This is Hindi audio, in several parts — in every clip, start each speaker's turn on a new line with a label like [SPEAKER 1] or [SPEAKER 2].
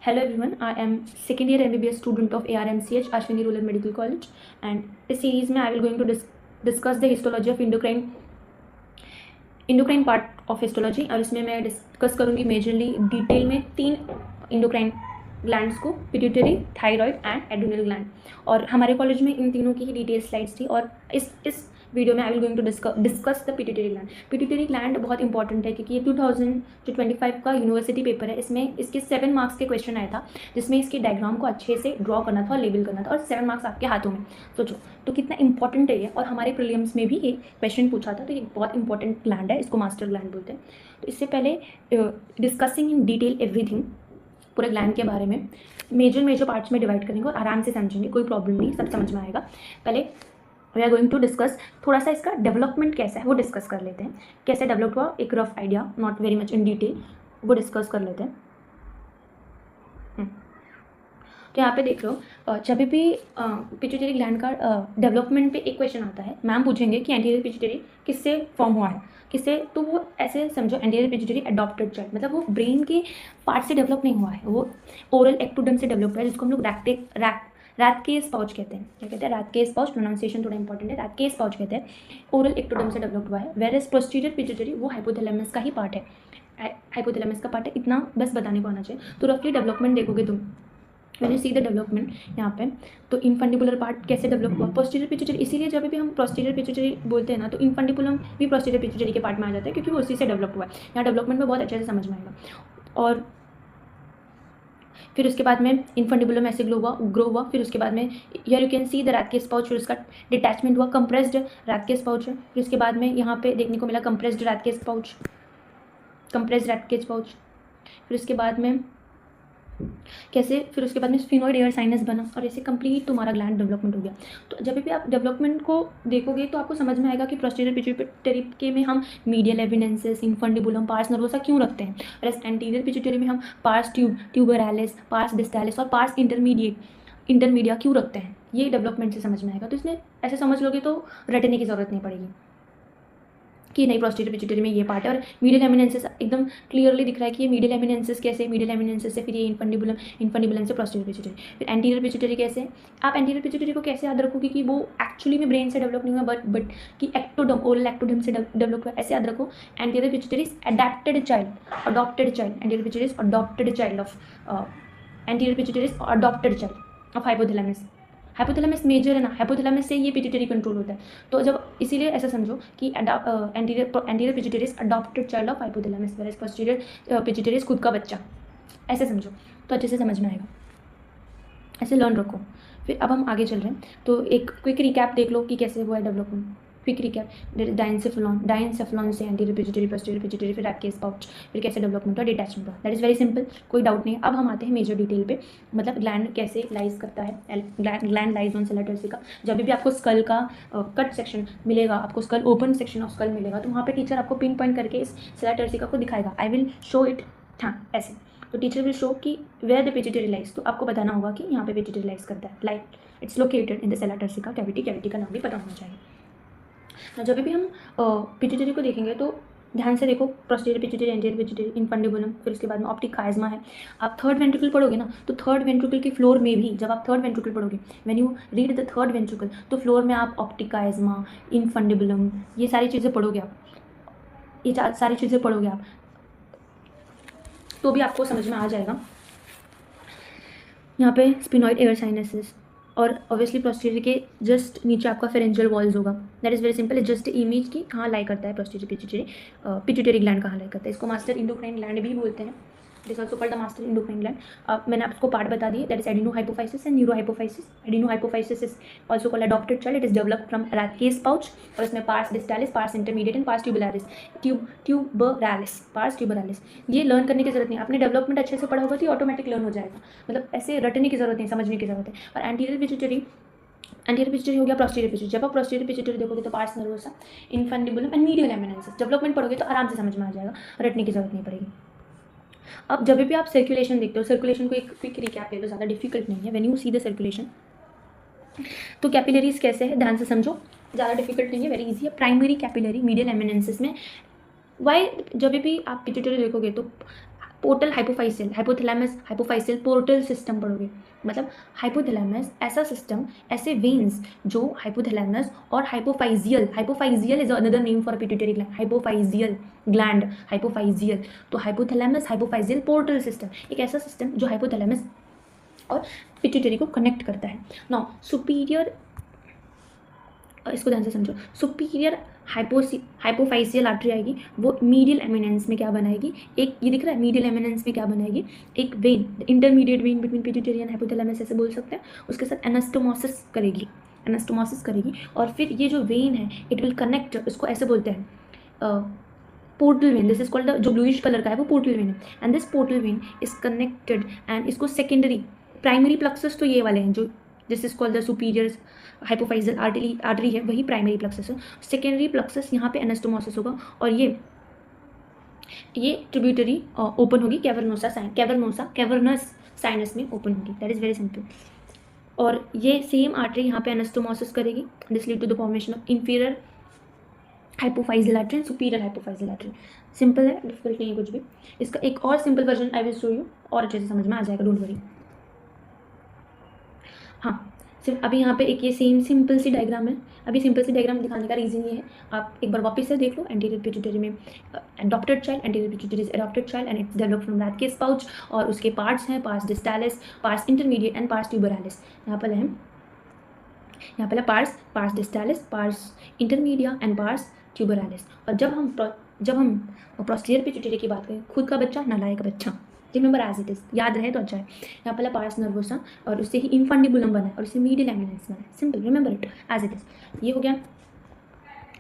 [SPEAKER 1] Hello everyone, I am second year MBBS student of ARMCH Ashwini Rural Medical College and इस सीरीज में I will going to discuss the histology of endocrine part of histology और इसमें मैं डिस्कस करूँगी मेजरली डिटेल में 3 endocrine ग्लैंड्स को, pituitary, thyroid and adrenal gland. और हमारे कॉलेज में इन तीनों की ही डिटेल स्लाइड्स थी और इस वीडियो में I will going to discuss the pituitary gland. Pituitary gland बहुत इंपॉर्टेंट है क्योंकि ये 2025 का यूनिवर्सिटी पेपर है। इसमें इसके 7 मार्क्स के क्वेश्चन आया था जिसमें इसके डायग्राम को अच्छे से ड्रॉ करना था और लेबल करना था और 7 मार्क्स आपके हाथों में। सोचो तो कितना इंपॉर्टेंट है ये। और हमारे प्रीलिम्स में भी एक क्वेश्चन पूछा था, तो ये बहुत इंपॉर्टेंट ग्लैंड है, इसको मास्टर ग्लैंड बोलते हैं। तो इससे पहले डिस्कसिंग इन डिटेल एवरीथिंग, पूरे ग्लैंड के बारे में मेजर पार्ट्स में डिवाइड करेंगे और आराम से समझेंगे, कोई प्रॉब्लम नहीं, सब समझ में आएगा। पहले we are going to discuss थोड़ा सा इसका डेवलपमेंट कैसा है वो डिस्कस कर लेते हैं। कैसे डेवलप हुआ, एक rough idea, not very much in detail, वो डिस्कस कर लेते हैं। तो यहाँ पे देख लो, जब भी पिट्यूटरी ग्लैंड का डेवलपमेंट पे एक क्वेश्चन आता है, मैम पूछेंगे कि एंटीरियर पिट्यूटरी किससे फॉर्म हुआ है, किससे, तो वो ऐसे समझो एंटीरियर पिट्यूटरी अडॉप्टेड चाइल्ड, मतलब वो ब्रेन के पार्ट से डेवलप नहीं हुआ है, वो ओरल एक्टोडर्म से डेवलप हुआ है, जिसको हम लोग रैटकेस पाउच कहते हैं। क्या कहते हैं? रैटकेस पाउच, प्रोनाउंसिएशन थोड़ा इंपॉर्टेंट है, रैटकेस पाउच कहते हैं। ओरल एक्टोडर्म से डेवलप हुआ है। वेयर एज पोस्टीरियर पिट्यूटरी वो हाइपोथैलेमस का ही पार्ट है, हाइपोथैलेमस का पार्ट है, इतना बस बताने को आना चाहिए। तो रफली डेवलपमेंट देखोगे तुम, मैंने सी द डेवलपमेंट यहाँ पे, तो इनफंडिबुलर पार्ट कैसे डेवलप हुआ, पोस्टीरियर पिट्यूटरी, इसीलिए जब भी हम पोस्टीरियर पिट्यूटरी बोलते हैं ना, तो इनफंडिबुलम भी पोस्टीरियर पिट्यूटरी के पार्ट में आ जाता है क्योंकि वो उसी से डेवलप हुआ है। यहाँ डेवलपमेंट में बहुत अच्छे से समझ में आएगा। और फिर उसके बाद में इनफंडिबुलम ऐसे ग्रो हुआ, फिर उसके बाद में here you can see the Rathke's pouch, फिर उसका डिटैचमेंट हुआ, कंप्रेस्ड रैटकेस पाउच है। फिर उसके बाद में यहाँ पे देखने को मिला कंप्रेस्ड रैटकेस पाउच, फिर उसके बाद में कैसे, फिर उसके बाद में स्फिनोइड एयर साइनस बना और ऐसे कंप्लीट तुम्हारा ग्लैंड डेवलपमेंट हो गया। तो जब भी आप डेवलपमेंट को देखोगे तो आपको समझ में आएगा कि पोस्टीरियर पिट्यूटरी के में हम medial eminences, infundibulum, pars nervosa क्यों रखते हैं, और एंटीरियर पिट्यूटरी में हम पार्स ट्यूबरालिस, पार्स डिस्टालिस और पार्स इंटरमीडिया क्यों रखते हैं, ये डेवलपमेंट से समझ में आएगा। तो इसमें ऐसे समझ लोगे तो रटने की ज़रूरत नहीं पड़ेगी कि नहीं पोस्टीरियर पिट्यूटरी में ये पार्ट है। और मीडियल एमिनेंसेस एकदम क्लियरली दिख रहा है कि ये मीडियल एमिनेंसेस कैसे, मीडियल एमिनेंसेस से फिर ये इनफंडिबुलम से पोस्टीरियर पिट्यूटरी, फिर एंटीरियर पिट्यूटरी कैसे। आप एंटीरियर पिट्यूटरी को कैसे याद रखोगे कि वो एक्चुअली में ब्रेन से डेवलप नहीं हुआ, बट कि एक्टोडम, ओरल एक्टोडम से डेवलप हुआ, ऐसे याद रखो। Anterior pituitary is adopted child anterior pituitary is adopted child of hypothalamus major है ना, हाइपोथैलेमस से ये पिट्यूटरी कंट्रोल होता है। तो जब इसीलिए ऐसा समझो कि anterior pituitary is adopted child of hypothalamus, whereas posterior pituitary is खुद का बच्चा, ऐसे समझो तो अच्छे से समझ में आएगा, ऐसे लर्न रखो। फिर अब हम आगे चल रहे हैं, तो एक क्विक रिकैप देख लो कि कैसे हुआ है डेवलपमेंट। क्विक रिकैप, डायनसेफ्लॉन से एंटीरियर पिट्यूटरी, पोस्टीरियर पिट्यूटरी, फिर रैटकेस पाउच, फिर कैसे डेवलपमेंट हुआ, डिटैचमेंट हुआ। दैट इज़ वेरी सिंपल, कोई डाउट नहीं है। अब हम आते हैं मेजर डिटेल पे, मतलब ग्लैंड कैसे लाइज करता है। Gland lies on sella turcica. जब भी आपको स्कल का कट सेक्शन मिलेगा, आपको skull open section of skull मिलेगा, तो वहाँ पे टीचर आपको पिन पॉइंट करके इस सेला टर्सिका को दिखाएगा। आई विल शो इट, हाँ ऐसे, तो टीचर विल शो कि वेयर द पिट्यूटरी लाइज, तो आपको बताना होगा कि यहाँ पे पिट्यूटरी लाइज करता है, like it's located in the sella turcica cavity का नाम भी पता होना चाहिए। जब भी हम पिट्यूटरी को देखेंगे तो ध्यान से देखो, posterior pituitary, anterior pituitary, infundibulum, फिर उसके बाद में ऑप्टिक काइज़मा है। आप थर्ड वेंट्रिकल पढ़ोगे ना, तो थर्ड वेंट्रिकल के फ्लोर में भी, जब आप थर्ड वेंट्रिकल पढ़ोगे, when you read the third ventricle, तो फ्लोर में आप ऑप्टिक काइज़मा, इनफंडिबुलम, ये सारी चीज़ें पढ़ोगे आप, ये सारी चीज़ें पढ़ोगे आप, तो भी आपको समझ में आ जाएगा। यहाँ पे स्पिनॉइड एयर साइनसेस, और ऑब्वियसली पोस्टीरियर के जस्ट नीचे आपका फेरेंजियल वॉल्स होगा। That is very simple, just image की कहाँ लाई करता है पोस्टीरियर पिट्यूटरी ग्लैंड कहाँ लाई करता है। इसको मास्टर इंडोक्राइन ग्लैंड भी बोलते हैं, it is also called the master endocrine gland. मैंने आपको पार्ट बता दिए, that is adenohypophysis and neurohypophysis. Adenohypophysis is also called adopted child, it is developed from Rathke's pouch, और इसमें pars distalis, pars intermediate and pars tuberalis. ये लर्न करने की जरूरत नहीं, आपने डेवलपमेंट अच्छे से पढ़ा होगा तो ऑटोमेटिक लर्न हो जाएगा, मतलब ऐसे रटने की जरूरत नहीं, समझने की जरूरत है। और एंटीरियर पिट्यूटरी हो गया पोस्टीरियर पिट्यूटरी। जब आप पोस्टीरियर पिट्यूटरी देखोगे तो pars nervosa, infundibulum and medial eminences. Development पढ़ोगे तो आराम से समझ में आ जाएगा, रटने की जरूरत नहीं पड़ेगी। अब जब भी आप सर्कुलेशन देखते हो, सर्कुलेशन को एक क्विक रिकैप ले लो, ज़्यादा डिफिकल्ट नहीं है। When you see the circulation, तो कैपिलरीज कैसे है, ध्यान से समझो, ज़्यादा डिफिकल्ट नहीं है, वेरी इजी है। प्राइमरी कैपिलरी मीडियल एमिनेंसेस में, वाई जब भी आप पिट्यूटरी देखोगे तो पोर्टल हाइपोफाइसियल, हाइपोथैलेमस हाइपोफाइसियल पोर्टल सिस्टम पढ़ोगे। मतलब हाइपोथैलेमस ऐसा सिस्टम, ऐसे वेन्स जो हाइपोथैलेमस और hypophyseal, hypophyseal is another name for pituitary gland, hypophyseal gland, hypophyseal. तो हाइपोथैलेमस हाइपोफाइजियल पोर्टल सिस्टम एक ऐसा सिस्टम जो हाइपोथैलेमस और पिट्यूटरी को कनेक्ट करता है। नाउ सुपीरियर, इसको ध्यान से समझो, सुपीरियर हाइपोफाइसियल आर्टरी आएगी, वो मीडियल एमिनेंस में क्या बनाएगी, एक ये दिख रहा है मीडियल एमिनेंस में क्या बनाएगी, एक when, intermediate when between pituitary and hypothalamus ऐसे बोल सकते हैं। उसके साथ एनास्टोमोसिस करेगी, एनास्टोमोसिस करेगी, और फिर ये जो वेन है इट विल कनेक्ट, उसको ऐसे बोलते हैं portal vein, this is called, जो ब्लूइश कलर का है वो पोर्टल वेन है, and this portal vein is connected, and इसको सेकेंडरी, प्राइमरी प्लक्सस तो ये वाले हैं जो, this is called the superior hypophyseal artery है, वही प्राइमरी प्लक्सस है। सेकेंडरी प्लक्सस यहाँ पे एनास्टोमोसिस होगा, और ये ट्रिब्यूटरी ओपन होगी कैवर्नस साइनस में ओपन होगी, दैट इज वेरी सिंपल। और ये सेम आर्टरी यहाँ पे एनास्टोमोसिस करेगी, this lead to the formation of inferior hypophyseal artery and superior hypophyseal artery. Simple है, डिफिकल्ट नहीं है कुछ भी। इसका एक और simple version I will show you, और अच्छे से समझ में आ जाएगा, डोंट वरी। हाँ, सिर्फ अभी यहाँ पे एक ये सेम सिंपल सी डायग्राम है। अभी सिंपल सी डायग्राम दिखाने का रीज़न ये है, आप एक बार वापस से देख लो। एंटीरियर पिट्यूटरी में adopted child, anterior pituitary is adopted child and it's developed from Rathke's pouch, और उसके पार्ट्स हैं pars distalis, pars intermediate and pars tuberalis. यहाँ पर pars distalis, pars intermedia and pars tuberalis. और जब हम पोस्टीरियर पिट्यूटरी की बात करें, खुद का बच्चा, नालायक बच्चा, रिमेंबर एज इट इज, याद रहे तो अच्छा है। यहाँ पहला पार्स नर्वोसा, और उससे ही इनफंडिबुलम बना है, और उससे मीडियल एमिनेंस बना है, simple, remember it as it is. ये हो गया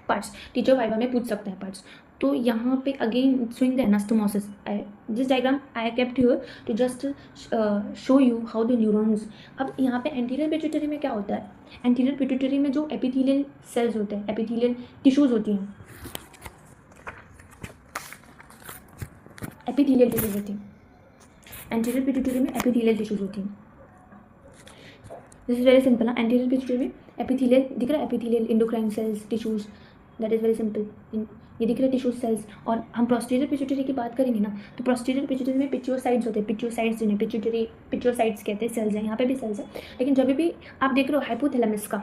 [SPEAKER 1] पार्ट्स, टीचर वाइवा में पूछ सकते हैं पार्ट्स। तो यहाँ पे again showing the anastomosis, this diagram I kept here to just show you how the neurons. अब यहाँ पे एंटीरियर पिट्यूटरी में क्या होता है, एंटीरियर पिट्यूटरी में जो एपिथेलियल सेल्स होते हैं, एपिथेलियल टिश्यूज होती हैं, एपिथेलियल टिश्यूज होती हैं, एंटीरियर पिट्यूटरी में एपिथेलियल टिश्यूज होती हैं। This is very simple. Anterior pituitary में एपिथेलियल दिख रहा है, epithelial endocrine sales tissues, that is very simple. ये दिख रहे हैं टिश्यूज सेल्स। और हम पोस्टीरियर पिट्यूटरी की बात करेंगे ना, तो पोस्टीरियर पिट्यूटरी में पिट्यूसाइड्स होते हैं, पिट्यूसाइड्स जिन्हें पिट्यूसाइड्स कहते हैं, सेल्स हैं, यहाँ पे भी सेल्स हैं। लेकिन जब भी आप देख रहे हो हाइपोथैलेमस का,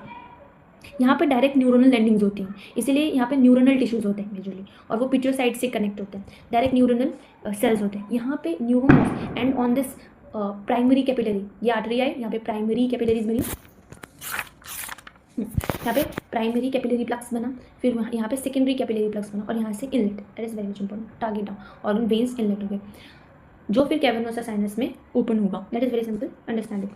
[SPEAKER 1] यहाँ पे डायरेक्ट न्यूरोनल लैंडिंग्स होती हैं, इसीलिए यहाँ पे न्यूरोनल टिश्यूज होते हैं मेजरली, और वो पिट्यूसाइड से कनेक्ट होते हैं, डायरेक्ट न्यूरोनल सेल्स होते हैं। यहाँ पे neurons and on this primary capillary, ये आर्टरी आई, यहाँ पे प्राइमरी कैपिलरीज बनी, यहाँ पे प्राइमरी कैपिलरी प्लक्स बना, फिर यहाँ पे सेकेंडरी कैपिलरी प्लक्स बना, और यहाँ से inlet, that is very much important, target down organ veins inlet हो गए, जो फिर कैवर्नोसा साइनस में ओपन होगा, that is very simple, understand it.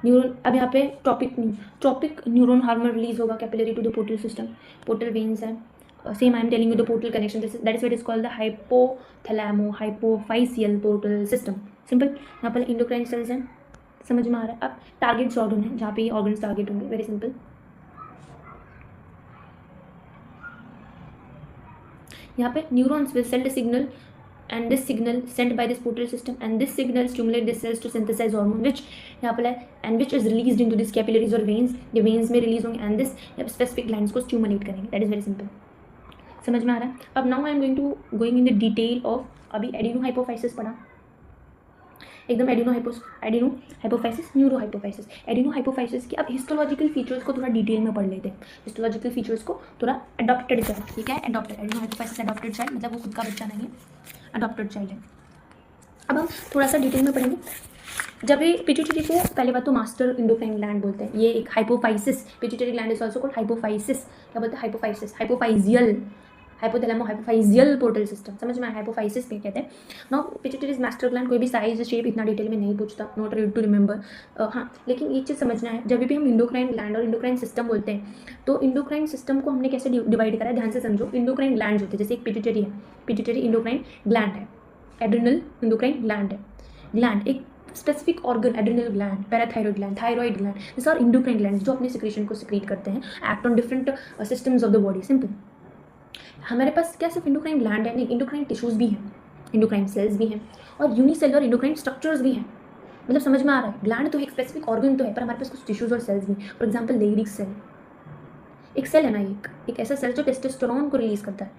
[SPEAKER 1] Neuron, अब यहाँ पे ट्रॉपिक न्यूरॉन हार्मोन रिलीज होगा capillary to the portal system, portal veins है, same I am telling you the portal connection, that is what is called the hypothalamo hypophyseal portal system, simple. यहाँ पर इंडोक्राइन सेल्स हैं, समझ में आ रहा है। अब टारगेट्स ऑर्गन है, जहाँ पे ये ऑर्गन्स टारगेट होंगे, वेरी सिंपल। यहाँ पे neurons will send a signal, and this signal sent by this portal system, and this signal stimulate the cells to synthesize hormone, which यहाँ पर है, and which is released into this capillaries और veins, ये veins में release होंगे, and this specific glands को stimulate करेंगे, that is very simple, समझ में आ रहा है। अब now I am going in the detail of, अभी एडिनोहाइपोफाइसिस पढ़ा, एकदम एडिनोहाइपोफाइसिस, न्यूरोहाइपोफाइसिस, एडिनोहाइपोफाइसिस की अब हिस्टोलॉजिकल फीचर्स को थोड़ा डिटेल में पढ़ लेते हैं। हिस्टोलॉजिकल फीचर्स को थोड़ा, अडॉप्टेड चाइल्ड, ठीक है, अडॉप्टेड, एडिनोहाइपोफाइसिस अडॉप्टेड चाइल्ड, मतलब वो खुद का बच्चा नहीं है, अडॉप्टेड चाइल्ड है। अब हम थोड़ा सा डिटेल में पढ़ेंगे। जब ये पिट्यूटरी को, पहले बात तो मास्टर इंडोक्राइन ग्लैंड बोलते हैं, ये एक hypophysis, pituitary gland is also called hypophysis, क्या बोलते हैं, hypophysis, hypophyseal, हाइपोथैलेमो hypophyseal portal system, समझ में आया, हाइपोफाइसिस पे कहते हैं। Now pituitary is master gland, कोई भी साइज शेप इतना डिटेल में नहीं पूछता, नॉट रीड टू रिमेंबर। हाँ, लेकिन एक चीज़ समझना है, जब भी हम इंडोक्राइन ग्लैंड और इंडोक्राइन सिस्टम बोलते हैं, तो इंडोक्राइन सिस्टम को हमने कैसे डिवाइड करा है, ध्यान से समझो। इंडोक्राइन ग्लैंड होते हैं, जैसे एक पिट्यूटरी है, पिट्यूटरी इंडोक्राइन ग्लैंड है, एड्रिनल इंडोक्राइन ग्लैंड है, ग्लैंड एक specific organ, adrenal gland, parathyroid gland, thyroid gland, this are endocrine gland जो अपने सिक्रेशन को सिक्रीट करते हैं, act on different systems of the body, simple. हमारे पास क्या सिर्फ इंडोक्राइन ग्लैंड है, नहीं, इंडोक्राइन टिश्यूज भी हैं, इंडोक्राइन सेल्स भी हैं, और यूनिसेलुलर इंडोक्राइन स्ट्रक्चर्स भी हैं, मतलब समझ में आ रहा है। ग्लैंड तो एक स्पेसिफिक ऑर्गन तो है, पर हमारे पास कुछ टिश्यूज और सेल्स भी, फॉर एग्जाम्पल लेडिक सेल, एक सेल है ना, एक ऐसा सेल जो टेस्टोस्टेरोन को रिलीज करता है,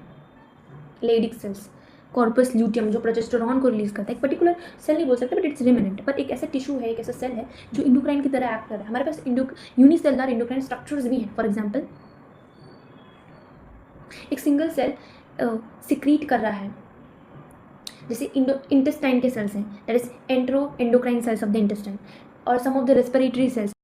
[SPEAKER 1] लेडिक सेल्स, कॉर्पस ल्यूटियम जो प्रोजेस्टेरॉन को रिलीज करता है, एक पर्टिकुलर सेल नहीं बोल सकते बट इट्स रिमेनेंट, पर एक ऐसा टिश्यू है, एक ऐसा सेल है जो इंडोक्राइन की तरह एक्ट कर रहा है। हमारे पास यूनिसेलुलर इंडोक्राइन स्ट्रक्चर्स भी हैं। फॉर एग्जाम्पल एक सिंगल सेल सिक्रीट कर रहा है, जैसे इंटेस्टाइन के सेल्स हैं, that is entero endocrine cells of the intestine, और some of the respiratory sales